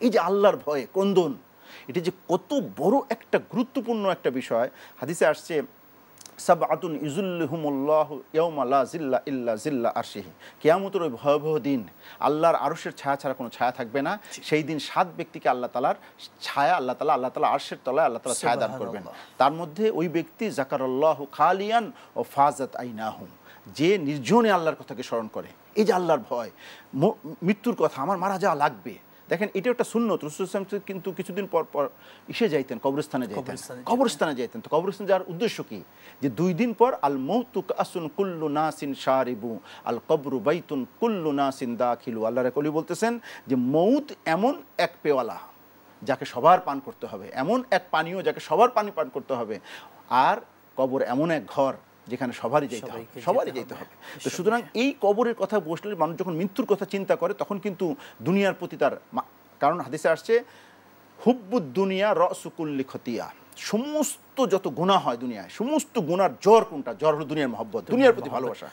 এই যে আল্লাহর ভয়ে ক্রন্দন, এটা যে কত বড় একটা গুরুত্বপূর্ণ একটা বিষয়। হাদিসে আসছে সাবআতুন ইযুল্লুহুমুল্লাহু ইয়াওমা লা জিল্লা ইল্লা জিল্লা আরশিহি, কিয়ামতের ওই ভয়াবহ দিন আল্লাহর আরশের ছায়া ছাড়া কোনো ছায়া থাকবে না। সেই দিন 7 ব্যক্তিকে আল্লাহ তাআলার ছায়া, আল্লাহ তাআলা আরশের তলায় আল্লাহ তাআলা ছায়া দান করবেন। তার মধ্যে ওই ব্যক্তি যাকারাল্লাহু খালিয়ান ও ফাজাত আইনাহু, যে নির্জনে আল্লাহর কথাকে স্মরণ করে। এই যে আল্লাহর ভয়, মৃত্যুর কথা, আমার মারা যাওয়া লাগবে। দেখেন এটা একটা সুন্নত। রাসূল সাল্লাল্লাহু আলাইহি ওয়াসাল্লাম কিন্তু কিছুদিন পর পর যাইতেন, কবরস্থানে যাইতেন। তো কবরস্থানে যাওয়ার উদ্দেশ্য কি? যে 2 দিন পর আল মাউতু কাসুন কুল্লু নাসিন শারিবু আল কবরু বাইতুন কুল্লু নাসিন দাখিলু। আল্লাহর রাসূল বলতেছেন যে মউত এমন এক পেওয়ালা যাকে সবার পান করতে হবে, এমন এক পানীয় যাকে সবার পান করতে হবে, আর কবর এমন এক ঘর যেখানে সবারই যেতে হবে। তো সুতরাং এই কবরের কথা বসলে মানুষ যখন মৃত্যুর কথা চিন্তা করে তখন কিন্তু দুনিয়ার প্রতি তার, কারণ হাদিসে আসছে হুব্বুদ দুনিয়া রাসু কুল্লি খতিয়া, সমস্ত যত গুনাহ হয় দুনিয়ায়, সমস্ত গুনার জড় কোনটা? জড় হলো দুনিয়ার মহব্বত, দুনিয়ার প্রতি ভালোবাসা।